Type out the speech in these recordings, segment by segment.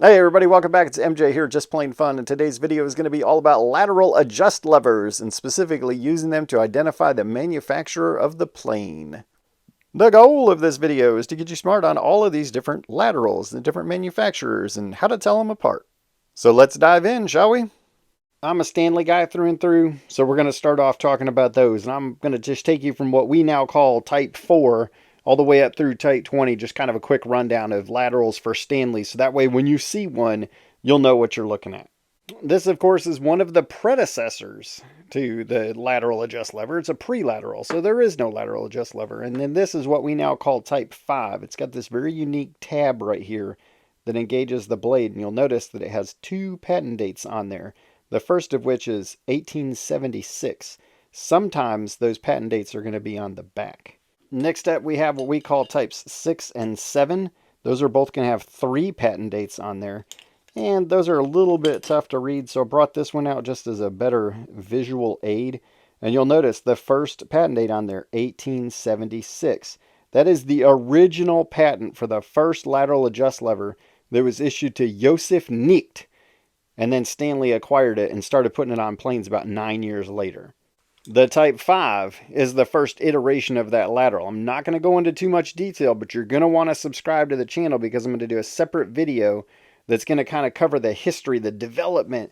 Hey everybody, welcome back. It's MJ here, Just Plain Fun, and today's video is going to be all about lateral adjust levers, and specifically using them to identify the manufacturer of the plane. The goal of this video is to get you smart on all of these different laterals, the different manufacturers, and how to tell them apart. So let's dive in, shall we? I'm a Stanley guy through and through, so we're going to start off talking about those, and I'm going to just take you from what we now call Type 4 all the way up through Type 20, just kind of a quick rundown of laterals for Stanley, so that way when you see one, you'll know what you're looking at. This, of course, is one of the predecessors to the lateral adjust lever. It's a pre-lateral, so there is no lateral adjust lever. And then this is what we now call Type 5. It's got this very unique tab right here that engages the blade, and you'll notice that it has two patent dates on there. The first of which is 1876. Sometimes those patent dates are going to be on the back. Next up, we have what we call types 6 and 7. Those are both going to have 3 patent dates on there. And those are a little bit tough to read, so I brought this one out just as a better visual aid. And you'll notice the first patent date on there, 1876. That is the original patent for the first lateral adjust lever that was issued to Joseph Nicht. And then Stanley acquired it and started putting it on planes about 9 years later. The Type 5 is the first iteration of that lateral. I'm not going to go into too much detail, but you're going to want to subscribe to the channel because I'm going to do a separate video that's going to kind of cover the history, the development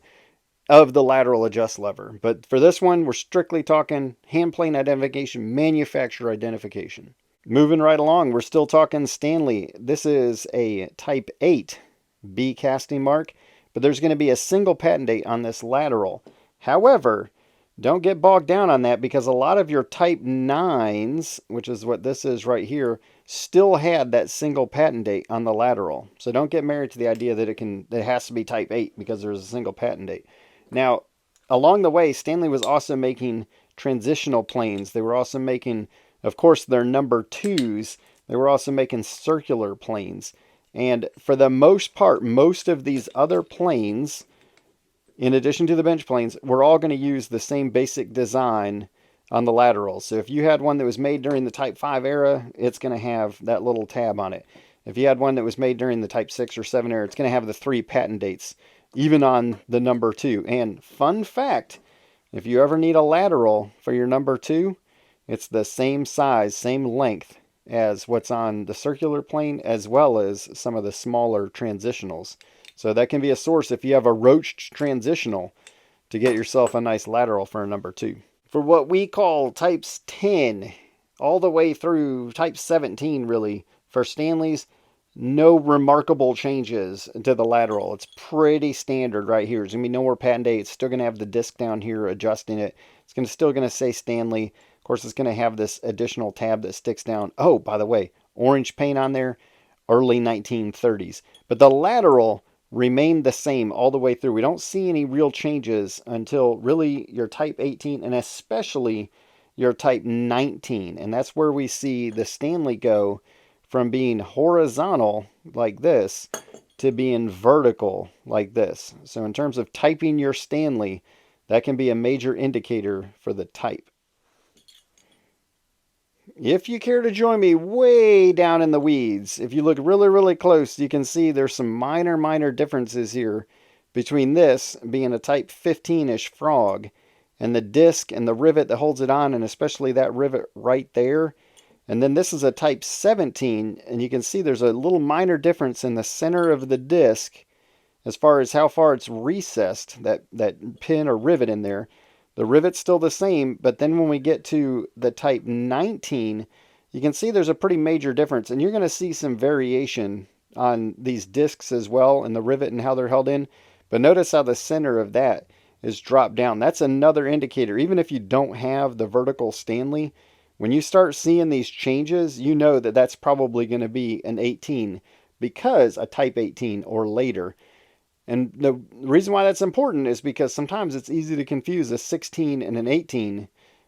of the lateral adjust lever. But for this one, we're strictly talking hand plane identification, manufacturer identification. Moving right along, we're still talking Stanley. This is a Type 8 B casting mark. But there's going to be a single patent date on this lateral. However, don't get bogged down on that because a lot of your Type 9s, which is what this is right here, still had that single patent date on the lateral. So don't get married to the idea that it has to be Type 8 because there's a single patent date. Now, along the way, Stanley was also making transitional planes. They were also making, of course, their number 2s. They were also making circular planes. And for the most part, most of these other planes, in addition to the bench planes, we're all going to use the same basic design on the laterals. So if you had one that was made during the Type 5 era, it's going to have that little tab on it. If you had one that was made during the Type 6 or 7 era, it's going to have the 3 patent dates, even on the number 2. And fun fact, if you ever need a lateral for your number 2, it's the same size, same length as what's on the circular plane, as well as some of the smaller transitionals. So that can be a source if you have a roached transitional to get yourself a nice lateral for a number 2. For what we call types 10 all the way through type 17 really, for Stanleys, no remarkable changes to the lateral. It's pretty standard right here. There's going to be no more patent date. It's still going to have the disc down here adjusting it. It's still going to say Stanley. Of course, it's going to have this additional tab that sticks down. Oh, by the way, orange paint on there, early 1930s. But the lateral remained the same all the way through. We don't see any real changes until really your Type 18 and especially your Type 19. And that's where we see the Stanley go from being horizontal like this to being vertical like this. So in terms of typing your Stanley, that can be a major indicator for the type. If you care to join me way down in the weeds, if you look really, really close, you can see there's some minor differences here between this being a Type 15-ish frog and the disc and the rivet that holds it on, and especially that rivet right there. And then this is a Type 17, and you can see there's a little minor difference in the center of the disc as far as how far it's recessed, that pin or rivet in there. The rivet's still the same, but then when we get to the Type 19, you can see there's a pretty major difference, and you're going to see some variation on these discs as well, and the rivet and how they're held in. But notice how the center of that is dropped down. That's another indicator. Even if you don't have the vertical Stanley, when you start seeing these changes, you know that that's probably going to be an 18, because a Type 18 or later. And the reason why that's important is because sometimes it's easy to confuse a 16 and an 18.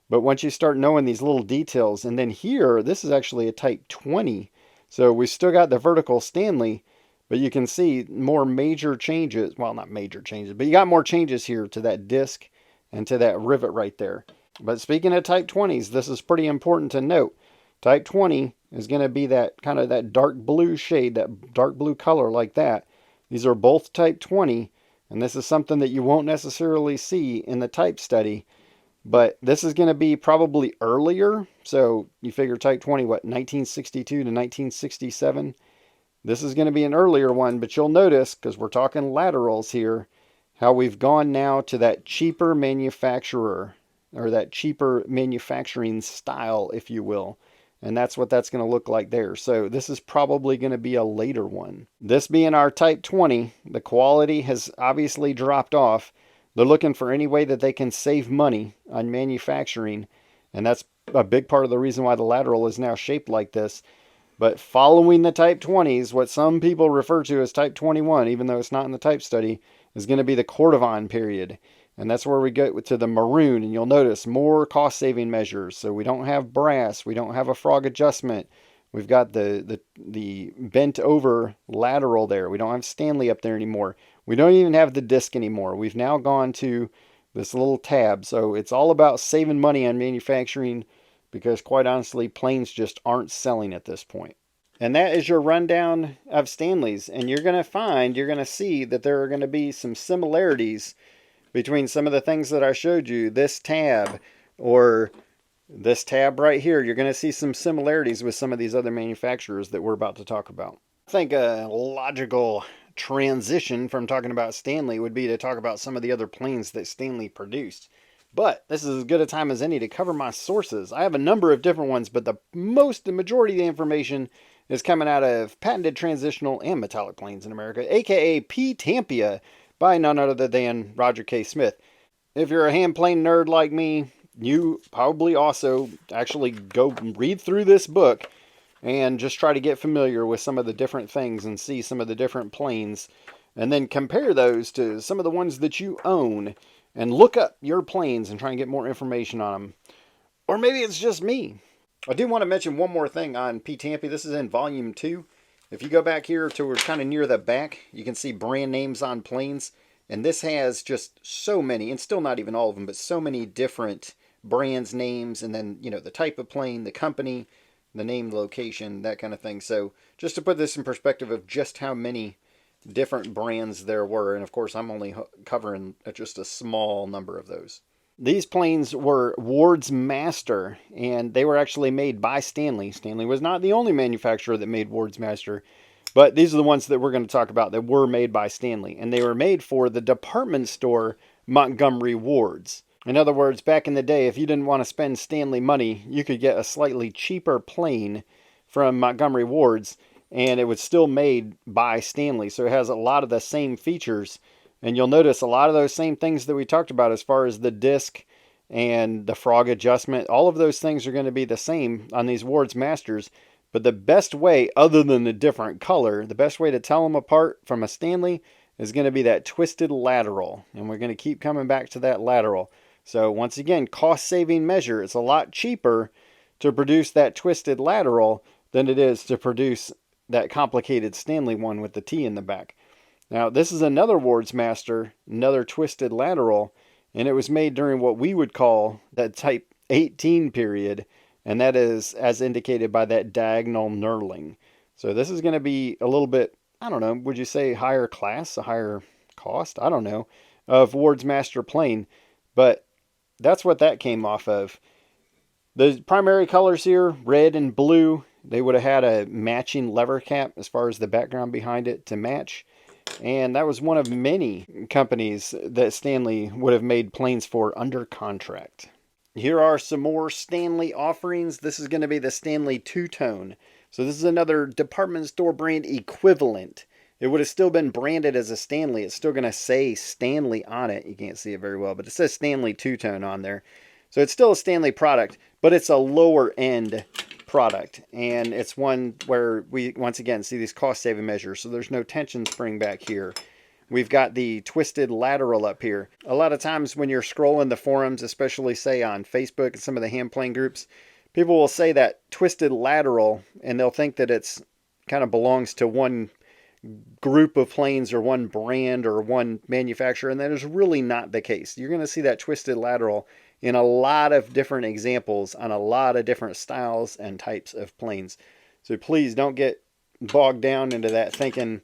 But once you start knowing these little details, and then here, this is actually a Type 20. So we still got the vertical Stanley, but you can see more major changes. Well, not major changes, but you got more changes here to that disc and to that rivet right there. But speaking of Type 20s, this is pretty important to note. Type 20 is going to be that kind of that dark blue shade, that dark blue color like that. These are both Type 20, and this is something that you won't necessarily see in the type study, but this is going to be probably earlier. So you figure Type 20, what, 1962 to 1967? This is going to be an earlier one, but you'll notice, because we're talking laterals here, how we've gone now to that cheaper manufacturer, or that cheaper manufacturing style, if you will. And that's what that's going to look like there. So this is probably going to be a later one. This being our Type 20, the quality has obviously dropped off. They're looking for any way that they can save money on manufacturing. And that's a big part of the reason why the lateral is now shaped like this. But following the Type 20s, what some people refer to as Type 21, even though it's not in the type study, is going to be the Cordovan period. And that's where we get to the maroon, and you'll notice more cost-saving measures. So we don't have brass, we don't have a frog adjustment. We've got the bent-over lateral there. We don't have Stanley up there anymore. We don't even have the disc anymore. We've now gone to this little tab. So it's all about saving money on manufacturing, because quite honestly, planes just aren't selling at this point. And that is your rundown of Stanleys. And you're going to see that there are going to be some similarities between some of the things that I showed you. This tab, or this tab right here, you're going to see some similarities with some of these other manufacturers that we're about to talk about. I think a logical transition from talking about Stanley would be to talk about some of the other planes that Stanley produced. But this is as good a time as any to cover my sources. I have a number of different ones, but the majority of the information is coming out of Patented Transitional and Metallic Planes in America, aka P-Tampia, by none other than Roger K. Smith. If you're a hand plane nerd like me, you probably also actually go read through this book and just try to get familiar with some of the different things and see some of the different planes, and then compare those to some of the ones that you own, and look up your planes and try and get more information on them. Or maybe it's just me. I do want to mention one more thing on P-Tampia. This is in volume 2. If you go back here to kind of near the back, you can see brand names on planes. And this has just so many, and still not even all of them, but so many different brands, names, and then, the type of plane, the company, the name, the location, that kind of thing. So just to put this in perspective of just how many different brands there were. And of course, I'm only covering just a small number of those. These planes were Ward's Master, and they were actually made by Stanley. Stanley was not the only manufacturer that made Ward's Master, but these are the ones that we're going to talk about that were made by Stanley. And they were made for the department store Montgomery Wards. In other words, back in the day, if you didn't want to spend Stanley money, you could get a slightly cheaper plane from Montgomery Wards, and it was still made by Stanley. So it has a lot of the same features. And you'll notice a lot of those same things that we talked about as far as the disc and the frog adjustment. All of those things are going to be the same on these Ward's Masters. But the best way, other than the different color, the best way to tell them apart from a Stanley is going to be that twisted lateral. And we're going to keep coming back to that lateral. So once again, cost-saving measure. It's a lot cheaper to produce that twisted lateral than it is to produce that complicated Stanley one with the T in the back. Now, this is another Ward's Master, another twisted lateral, and it was made during what we would call that Type 18 period, and that is as indicated by that diagonal knurling. So this is going to be a little bit, I don't know, would you say higher class, a higher cost? I don't know, of Ward's Master plane, but that's what that came off of. The primary colors here, red and blue, they would have had a matching lever cap as far as the background behind it to match. And that was one of many companies that Stanley would have made planes for under contract. Here are some more Stanley offerings. This is going to be the Stanley two-tone. So this is another department store brand equivalent. It would have still been branded as a Stanley. It's still going to say Stanley on it. You can't see it very well, but it says Stanley two-tone on there. So it's still a Stanley product, but it's a lower end product, and it's one where we once again see these cost-saving measures. So there's no tension spring back here. We've got the twisted lateral up here. A lot of times when you're scrolling the forums, especially say on Facebook and some of the hand plane groups, people will say that twisted lateral, and they'll think that it's kind of belongs to one group of planes or one brand or one manufacturer, and that is really not the case. You're going to see that twisted lateral in a lot of different examples on a lot of different styles and types of planes. So please don't get bogged down into that thinking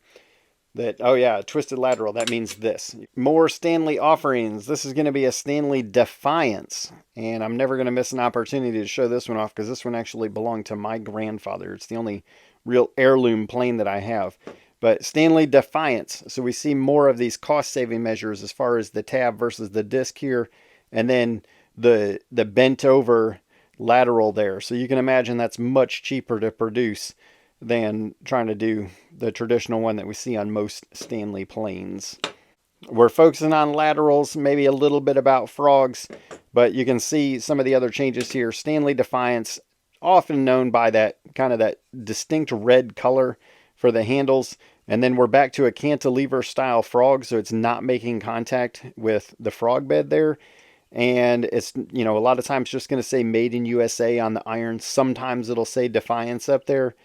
that, oh yeah, twisted lateral, that means this. More Stanley offerings. This is going to be a Stanley Defiance. And I'm never going to miss an opportunity to show this one off because this one actually belonged to my grandfather. It's the only real heirloom plane that I have. But Stanley Defiance. So we see more of these cost-saving measures as far as the tab versus the disc here. And then the bent over lateral there. So you can imagine that's much cheaper to produce than trying to do the traditional one that we see on most Stanley planes. We're focusing on laterals, maybe a little bit about frogs, but you can see some of the other changes here. Stanley Defiance, often known by that kind of that distinct red color for the handles. And then we're back to a cantilever style frog, so it's not making contact with the frog bed there. And it's, you know, a lot of times just going to say Made in USA on the iron. Sometimes it'll say Defiance up there.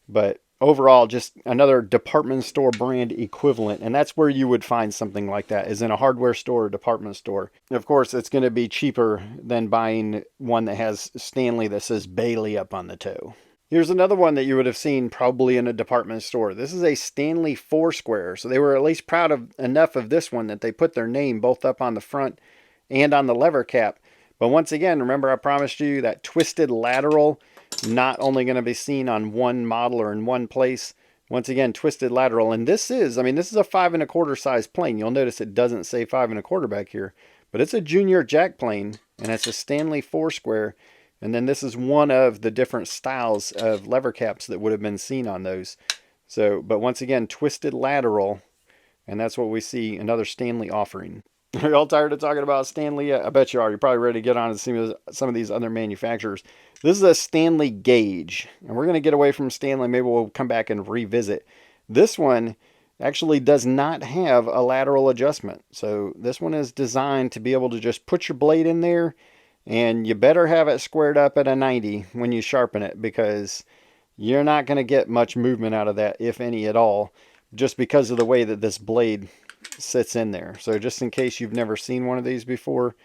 But overall, just another department store brand equivalent. And that's where you would find something like that, is in a hardware store or department store. Of course, it's going to be cheaper than buying one that has Stanley that says Bailey up on the toe. Here's another one that you would have seen probably in a department store. This is a Stanley 4-square. So they were at least proud of enough of this one that they put their name both up on the front and on the lever cap. But once again, remember I promised you that twisted lateral, not only going to be seen on one model or in one place. Once again, twisted lateral. And this is, I mean, this is a 5 1/4 size plane. You'll notice it doesn't say 5 1/4 back here, but it's a junior jack plane and it's a Stanley 4-square. And then this is one of the different styles of lever caps that would have been seen on those. So, but once again, twisted lateral. And that's what we see another Stanley offering. Are you all tired of talking about Stanley yet? I bet you are. You're probably ready to get on to see some of these other manufacturers. This is a Stanley Gage. And we're going to get away from Stanley. Maybe we'll come back and revisit. This one actually does not have a lateral adjustment. So this one is designed to be able to just put your blade in there. And you better have it squared up at a 90 when you sharpen it, because you're not going to get much movement out of that, if any at all, just because of the way that this blade sits in there. So just in case you've never seen one of these before,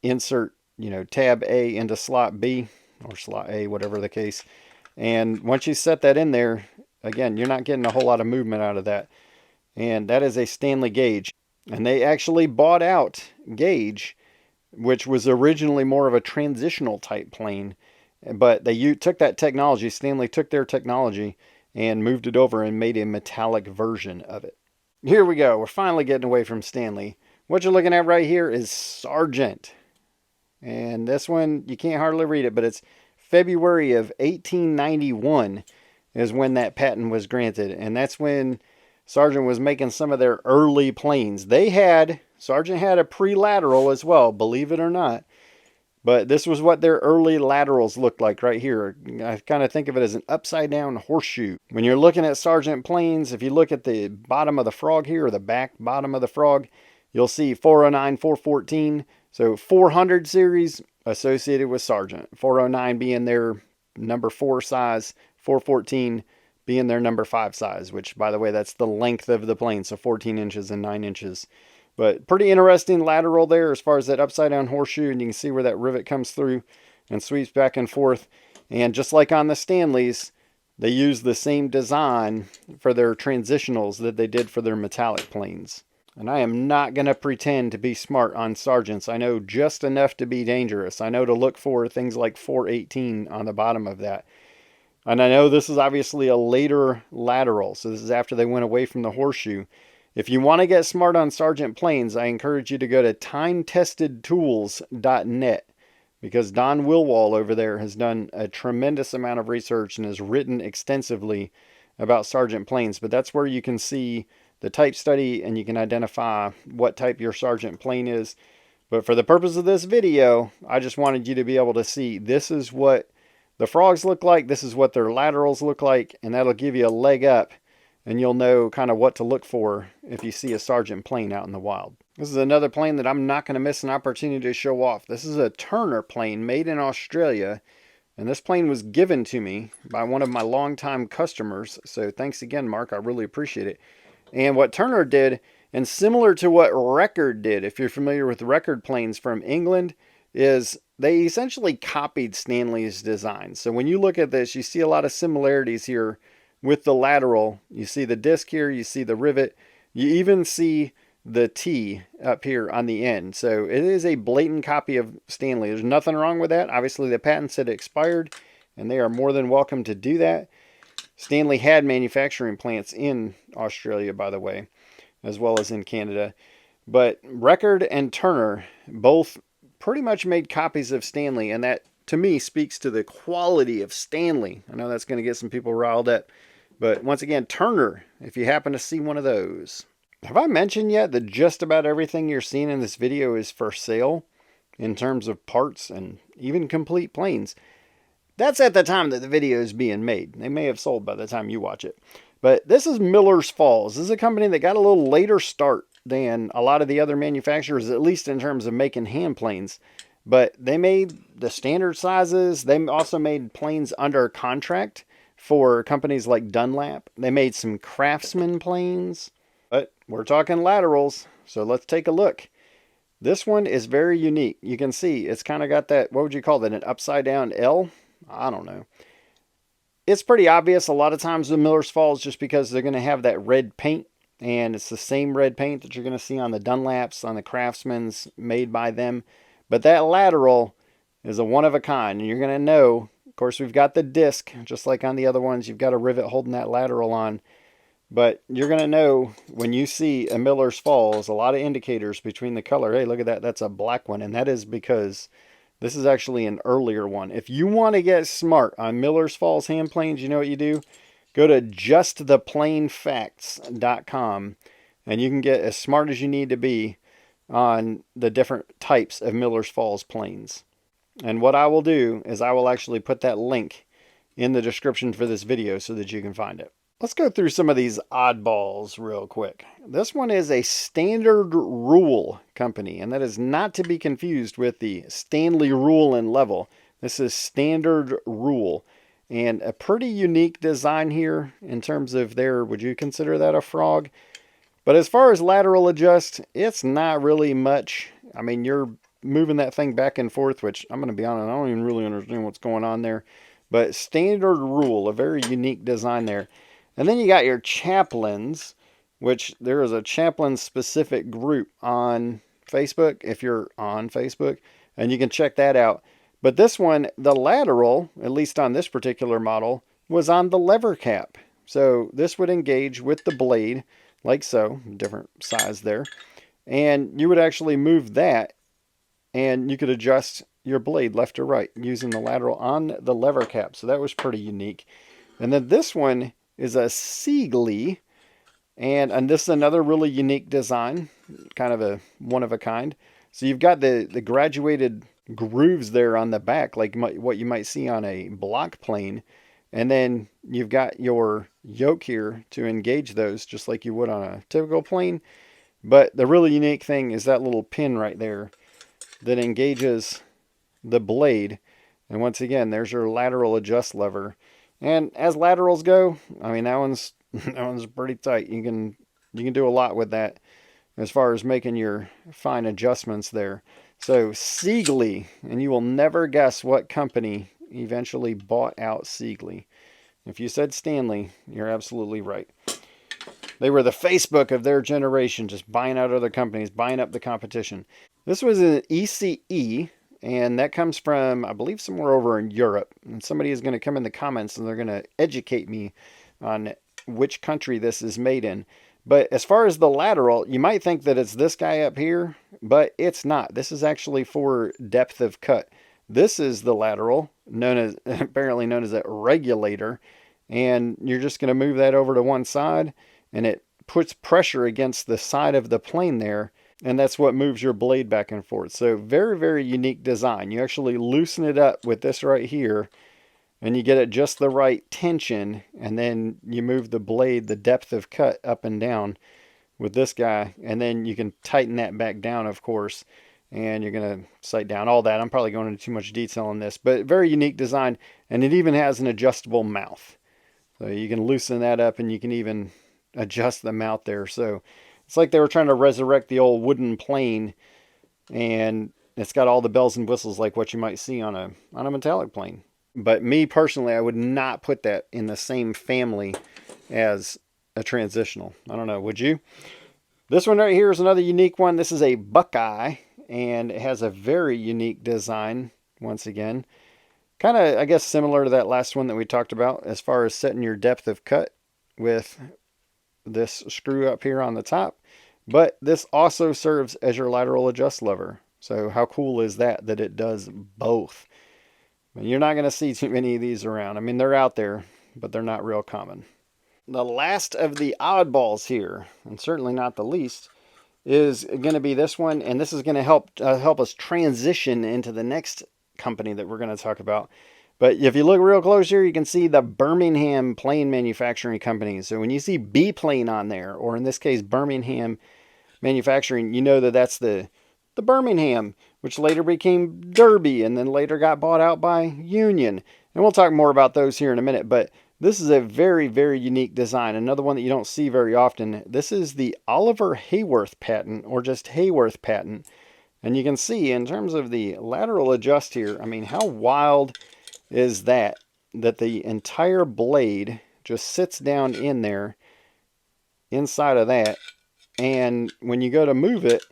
insert, you know, tab A into slot B or slot A, whatever the case. And once you set that in there, again, you're not getting a whole lot of movement out of that. And that is a Stanley Gage. And they actually bought out Gage, which was originally more of a transitional type plane. But they took that technology, Stanley took their technology and moved it over and made a metallic version of it. Here we go. We're finally getting away from Stanley. What you're looking at right here is Sargent. And this one, you can't hardly read it, but it's February of 1891 is when that patent was granted. And that's when Sargent was making some of their early planes. Sargent had a pre-lateral as well, believe it or not. But this was what their early laterals looked like right here. I kind of think of it as an upside down horseshoe. When you're looking at Sargent planes, if you look at the bottom of the frog here, or the back bottom of the frog, you'll see 409, 414. So 400 series associated with Sargent. 409 being their number 4 size, 414 being their number 5 size, which, by the way, that's the length of the plane, so 14 inches and 9 inches. But pretty interesting lateral there as far as that upside down horseshoe, and you can see where that rivet comes through and sweeps back and forth. And just like on the Stanleys, they use the same design for their transitionals that they did for their metallic planes. And I am not going to pretend to be smart on Sargents. I know just enough to be dangerous. I know to look for things like 418 on the bottom of that. And I know this is obviously a later lateral, so this is after they went away from the horseshoe. If you want to get smart on Sargent planes, I encourage you to go to timetestedtools.net, because Don Wilwall over there has done a tremendous amount of research and has written extensively about Sargent planes. But that's where you can see the type study and you can identify what type your Sargent plane is. But for the purpose of this video, I just wanted you to be able to see this is what the frogs look like, this is what their laterals look like, and that'll give you a leg up. And you'll know kind of what to look for if you see a Sargent plane out in the wild. This is another plane that I'm not going to miss an opportunity to show off. This is a Turner plane made in Australia. And this plane was given to me by one of my longtime customers. So thanks again, Mark. I really appreciate it. And what Turner did, and similar to what Record did, if you're familiar with Record planes from England, is they essentially copied Stanley's design. So when you look at this, you see a lot of similarities here with the lateral. You see the disc here, you see the rivet, you even see the T up here on the end. So it is a blatant copy of Stanley. There's nothing wrong with that. Obviously the patents had expired, and they are more than welcome to do that. Stanley had manufacturing plants in Australia, by the way, as well as in Canada. But Record and Turner both pretty much made copies of Stanley, and that, to me, speaks to the quality of Stanley. I know that's going to get some people riled up. But once again, Turner, if you happen to see one of those. Have I mentioned yet that just about everything you're seeing in this video is for sale in terms of parts and even complete planes? That's at the time that the video is being made. They may have sold by the time you watch it. But this is Miller's Falls. This is a company that got a little later start than a lot of the other manufacturers, at least in terms of making hand planes. But they made the standard sizes. They also made planes under contract for companies like Dunlap. They made some Craftsman planes. But we're talking laterals, so let's take a look. This one is very unique. You can see it's kind of got that, what would you call that, an upside down L? I don't know. It's pretty obvious a lot of times with Miller's Falls just because they're going to have that red paint, and it's the same red paint that you're going to see on the Dunlaps, on the Craftsmans made by them. But that lateral is a one of a kind, and you're going to know, of course, we've got the disc, just like on the other ones. You've got a rivet holding that lateral on. But you're going to know when you see a Miller's Falls, a lot of indicators between the color. Hey, look at that. That's a black one. And that is because this is actually an earlier one. If you want to get smart on Miller's Falls hand planes, you know what you do? Go to justtheplanefacts.com and you can get as smart as you need to be on the different types of Miller's Falls planes. And what I will do is I will actually put that link in the description for this video so that you can find it. Let's go through some of these oddballs real quick. This one is a Standard Rule company, and that is not to be confused with the Stanley Rule and Level. This is Standard Rule, and a pretty unique design here in terms of their, would you consider that a frog? But as far as lateral adjust, it's not really much. I mean, you're moving that thing back and forth, which I'm going to be honest, I don't even really understand what's going on there. But Standard Rule, a very unique design there. And then you got your chaplains, which there is a chaplain-specific group on Facebook, if you're on Facebook, and you can check that out. But this one, the lateral, at least on this particular model, was on the lever cap. So this would engage with the blade, like so, different size there. And you would actually move that, and you could adjust your blade left or right using the lateral on the lever cap. So that was pretty unique. And then this one is a Seagley, and this is another really unique design, kind of a one of a kind. So you've got the graduated grooves there on the back, like what you might see on a block plane, and then you've got your yoke here to engage those just like you would on a typical plane. But the really unique thing is that little pin right there that engages the blade, and once again there's your lateral adjust lever. And as laterals go, I mean, that one's pretty tight. You can do a lot with that as far as making your fine adjustments there. So Seagley, and you will never guess what company eventually bought out Seagley. If you said Stanley, you're absolutely right. They were the Facebook of their generation, just buying out other companies, buying up the competition. This was an ECE. And that comes from, I believe, somewhere over in Europe. And somebody is going to come in the comments and they're going to educate me on which country this is made in. But as far as the lateral, you might think that it's this guy up here, but it's not. This is actually for depth of cut. This is the lateral, apparently known as a regulator. And you're just going to move that over to one side, and it puts pressure against the side of the plane there. And that's what moves your blade back and forth. So very, very unique design. You actually loosen it up with this right here, and you get it just the right tension, and then you move the blade, the depth of cut up and down with this guy, and then you can tighten that back down, of course, and you're going to sight down all that. I'm probably going into too much detail on this, but very unique design, and it even has an adjustable mouth. So you can loosen that up, and you can even adjust the mouth there. So it's like they were trying to resurrect the old wooden plane, and it's got all the bells and whistles like what you might see on a metallic plane. But me personally, I would not put that in the same family as a transitional. I don't know, would you? This one right here is another unique one. This is a Buckeye, and it has a very unique design once again. Kind of, I guess, similar to that last one that we talked about as far as setting your depth of cut with this screw up here on the top. But this also serves as your lateral adjust lever. So how cool is that, that it does both? You're not going to see too many of these around. I mean, they're out there, but they're not real common. The last of the oddballs here, and certainly not the least, is going to be this one, and this is going to help us transition into the next company that we're going to talk about. But if you look real close here, you can see the Birmingham Plane Manufacturing Company. So when you see B-Plane on there, or in this case Birmingham Manufacturing, you know that that's the Birmingham, which later became Derby and then later got bought out by Union. And we'll talk more about those here in a minute, but this is a very, very unique design. Another one that you don't see very often. This is the Oliver Hayworth patent, or just Hayworth patent. And you can see in terms of the lateral adjust here, I mean, how wild is that? That the entire blade just sits down in there, inside of that. And when you go to move it,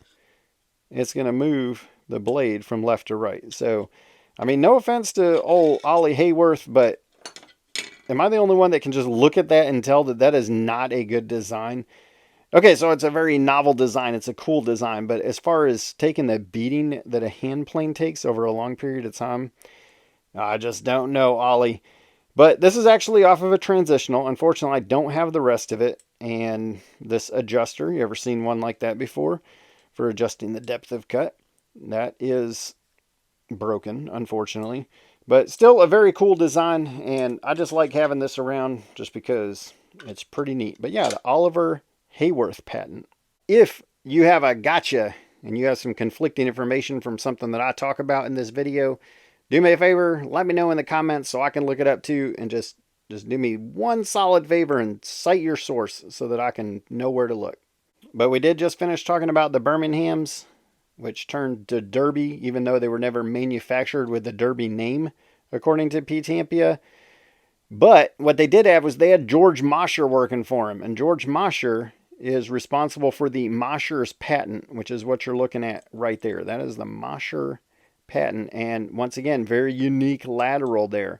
it's going to move the blade from left to right. So, I mean, no offense to old Ollie Hayworth, but am I the only one that can just look at that and tell that that is not a good design? Okay, so it's a very novel design. It's a cool design. But as far as taking the beating that a hand plane takes over a long period of time, I just don't know, Ollie. But this is actually off of a transitional. Unfortunately, I don't have the rest of it. And this adjuster, you ever seen one like that before? For adjusting the depth of cut. That is broken, unfortunately. But still a very cool design, and I just like having this around just because it's pretty neat. But yeah, the Oliver Hayworth patent. If you have a gotcha and you have some conflicting information from something that I talk about in this video, do me a favor, let me know in the comments so I can look it up too, and just do me one solid favor and cite your source so that I can know where to look. But we did just finish talking about the Birminghams, which turned to Derby, even though they were never manufactured with the Derby name, according to P. Tampia. But what they did have was they had George Mosher working for him. And George Mosher is responsible for the Mosher's patent, which is what you're looking at right there. That is the Mosher patent. And once again, very unique lateral there.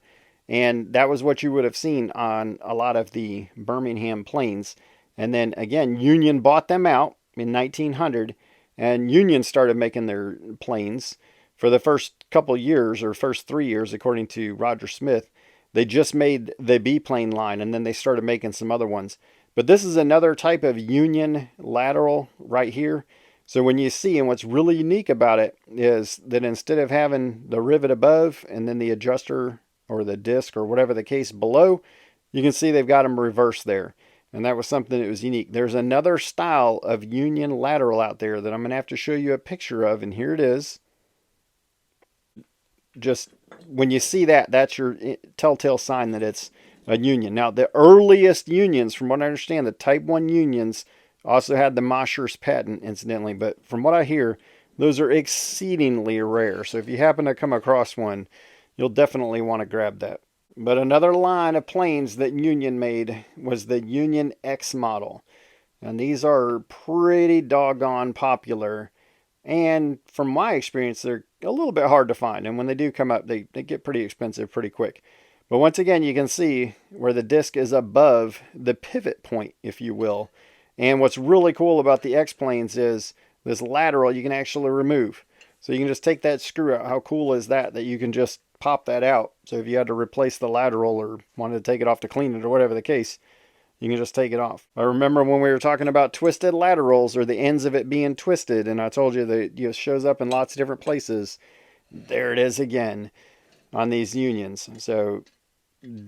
And that was what you would have seen on a lot of the Birmingham planes. And then again, Union bought them out in 1900, and Union started making their planes for the first couple years, or first 3 years, according to Roger Smith. They just made the B-plane line, and then they started making some other ones. But this is another type of Union lateral right here. So when you see, and what's really unique about it is that instead of having the rivet above and then the adjuster or the disc or whatever the case below, you can see they've got them reversed there. And that was something that was unique. There's another style of Union lateral out there that I'm going to have to show you a picture of. And here it is. Just when you see that, that's your telltale sign that it's a Union. Now, the earliest Unions, from what I understand, the Type 1 Unions also had the Mosher's patent, incidentally. But from what I hear, those are exceedingly rare. So if you happen to come across one, you'll definitely want to grab that. But another line of planes that Union made was the Union X model. And these are pretty doggone popular. And from my experience, they're a little bit hard to find. And when they do come up, they get pretty expensive pretty quick. But once again, you can see where the disc is above the pivot point, if you will. And what's really cool about the X planes is this lateral you can actually remove. So you can just take that screw out. How cool is that, that you can just pop that out? So if you had to replace the lateral or wanted to take it off to clean it or whatever the case, you can just take it off. I remember when we were talking about twisted laterals, or the ends of it being twisted, and I told you that it shows up in lots of different places. There it is again on these Unions. So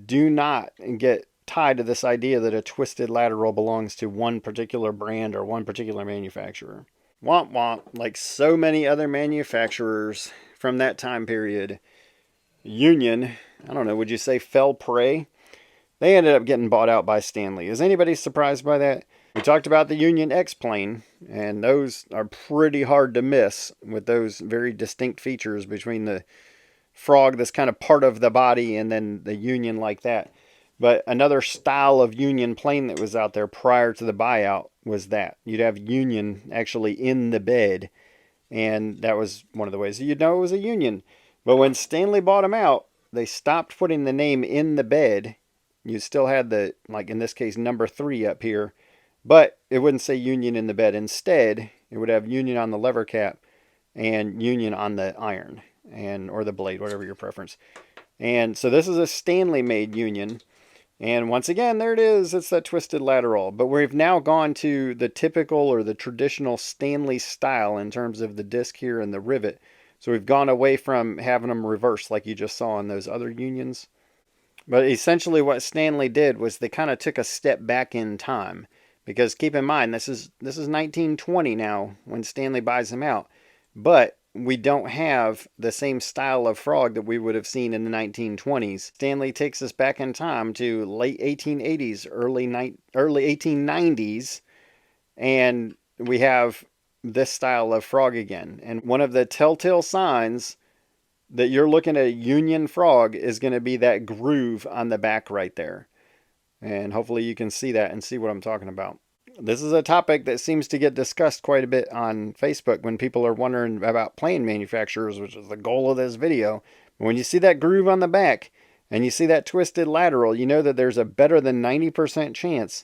do not get tied to this idea that a twisted lateral belongs to one particular brand or one particular manufacturer. Womp womp, like so many other manufacturers from that time period. Union, I don't know, would you say fell prey? They ended up getting bought out by Stanley. Is anybody surprised by that? We talked about the Union X plane, and those are pretty hard to miss with those very distinct features between the frog that's kind of part of the body, and then the Union like that. But another style of Union plane that was out there prior to the buyout was that. You'd have Union actually in the bed, and that was one of the ways that you'd know it was a Union. But when Stanley bought them out, they stopped putting the name in the bed. You still had the, like in this case, number 3 up here, but it wouldn't say Union in the bed. Instead, it would have Union on the lever cap and Union on the iron, and or the blade, whatever your preference. And so this is a Stanley made Union. And once again, there it is. It's that twisted lateral. But we've now gone to the typical or the traditional Stanley style in terms of the disc here and the rivet. So we've gone away from having them reversed like you just saw in those other Unions. But essentially what Stanley did was they kind of took a step back in time. Because keep in mind, this is 1920 now when Stanley buys them out. But we don't have the same style of frog that we would have seen in the 1920s. Stanley takes us back in time to late 1880s, early 1890s, and we have this style of frog again. And one of the telltale signs that you're looking at a Union frog is going to be that groove on the back right there. And hopefully you can see that and see what I'm talking about. This is a topic that seems to get discussed quite a bit on Facebook when people are wondering about plane manufacturers, which is the goal of this video. But when you see that groove on the back and you see that twisted lateral, you know that there's a better than 90% chance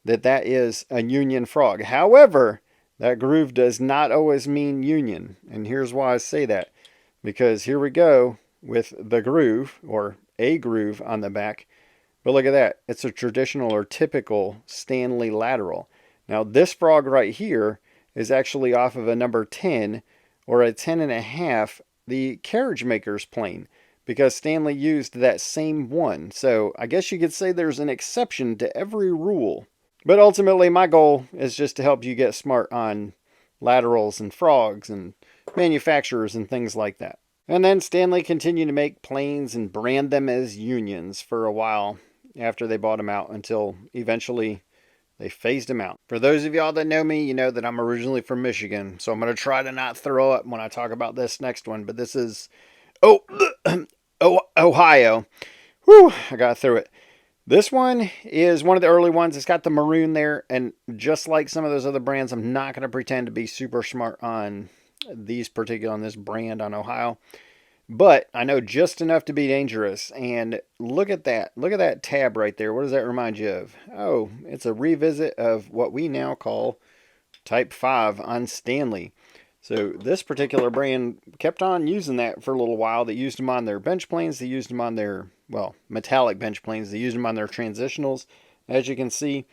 that that is a Union frog. However, that groove does not always mean Union. And here's why I say that. Because here we go with the groove, or a groove on the back. But look at that. It's a traditional or typical Stanley lateral. Now this frog right here is actually off of a number 10 or a 10.5, the Carriage Makers plane, because Stanley used that same one. So I guess you could say there's an exception to every rule. But ultimately my goal is just to help you get smart on laterals and frogs and manufacturers and things like that. And then Stanley continued to make planes and brand them as Unions for a while after they bought them out, until eventually they phased them out. For those of y'all that know me, you know that I'm originally from Michigan, so I'm going to try to not throw up when I talk about this next one, but this is Ohio. Whew, I got through it. This one is one of the early ones. It's got the maroon there, and just like some of those other brands, I'm not going to pretend to be super smart on these particular, on this brand on Ohio. But I know just enough to be dangerous. And look at that. Look at that tab right there. What does that remind you of? Oh, it's a revisit of what we now call Type 5 on Stanley. So this particular brand kept on using that for a little while. They used them on their bench planes. They used them on their, well, metallic bench planes. They used them on their transitionals, as you can see.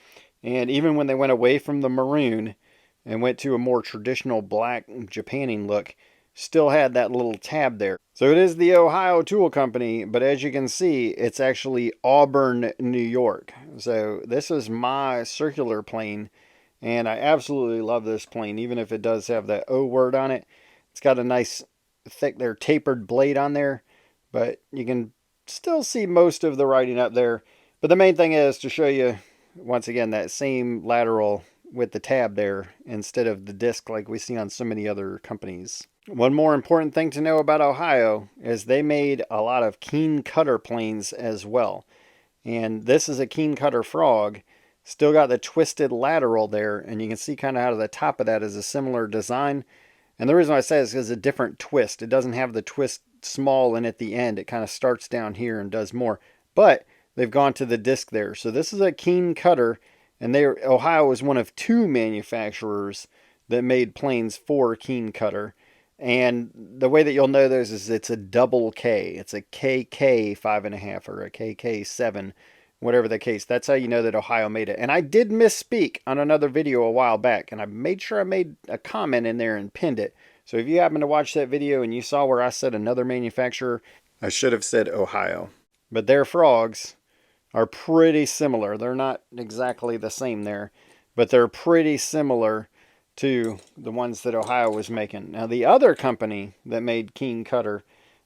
And even when they went away from the maroon and went to a more traditional black Japanning look, still had that little tab there. So it is the Ohio Tool Company, but as you can see, it's actually Auburn, New York. So this is my circular plane, and I absolutely love this plane, even if it does have that O word on it. It's got a nice, thick, tapered blade on there, but you can still see most of the writing up there. But the main thing is to show you, once again, that same lateral with the tab there instead of the disc like we see on so many other companies. One more important thing to know about Ohio is they made a lot of Keen Kutter planes as well. And this is a Keen Kutter frog. Still got the twisted lateral there, and you can see kind of out of the top of that is a similar design. And the reason I say this is a different twist. It doesn't have the twist small and at the end. It kind of starts down here and does more. But they've gone to the disc there. So this is a Keen Kutter, and Ohio is one of 2 manufacturers that made planes for Keen Kutter. And the way that you'll know those is it's a double K. It's a KK 5.5 or a KK 7, whatever the case. That's how you know that Ohio made it. And I did misspeak on another video a while back, and I made sure I made a comment in there and pinned it. So if you happen to watch that video and you saw where I said another manufacturer, I should have said Ohio. But their frogs are pretty similar. They're not exactly the same there, but they're pretty similar to the ones that Ohio was making. Now the other company that made Keen Kutter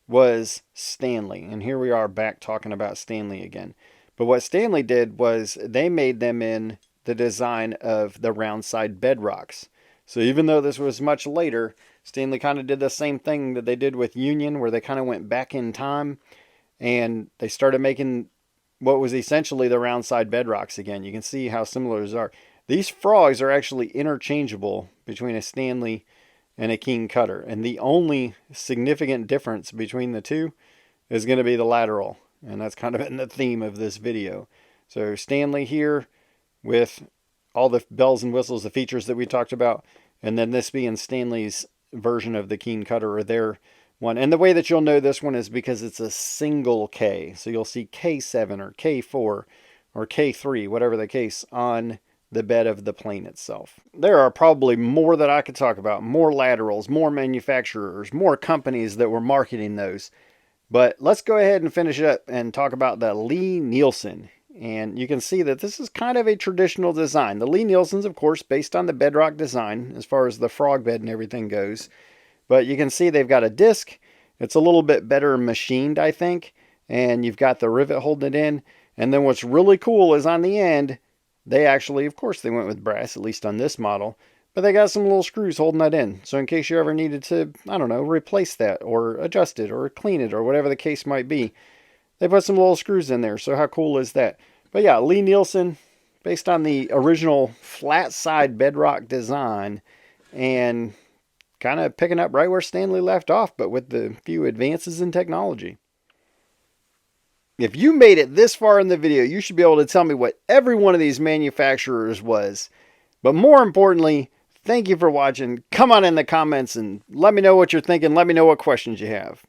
was Stanley. And here we are back talking about Stanley again. But what Stanley did was they made them in the design of the round side bedrocks. So even though this was much later, Stanley kind of did the same thing that they did with Union, where they kind of went back in time and they started making what was essentially the round side bedrocks again. You can see how similar those are. These frogs are actually interchangeable between a Stanley and a King Kutter. And the only significant difference between the two is going to be the lateral. And that's kind of in the theme of this video. So Stanley here with all the bells and whistles, the features that we talked about. And then this being Stanley's version of the King Kutter, or their one. And the way that you'll know this one is because it's a single K. So you'll see K7 or K4 or K3, whatever the case, on the bed of the plane itself. There are probably more that I could talk about. More laterals, more manufacturers, more companies that were marketing those. But let's go ahead and finish up and talk about the Lie-Nielsen. And you can see that this is kind of a traditional design. The Lie-Nielsen's, of course, based on the bedrock design as far as the frog bed and everything goes. But you can see they've got a disc. It's a little bit better machined, I think. And you've got the rivet holding it in. And then what's really cool is on the end, they actually, of course, they went with brass, at least on this model. But they got some little screws holding that in. So in case you ever needed to, I don't know, replace that or adjust it or clean it or whatever the case might be, they put some little screws in there. So how cool is that? But yeah, Lie-Nielsen, based on the original flat side bedrock design, and kind of picking up right where Stanley left off, but with the few advances in technology. If you made it this far in the video, you should be able to tell me what every one of these manufacturers was. But more importantly, thank you for watching. Come on in the comments and let me know what you're thinking. Let me know what questions you have.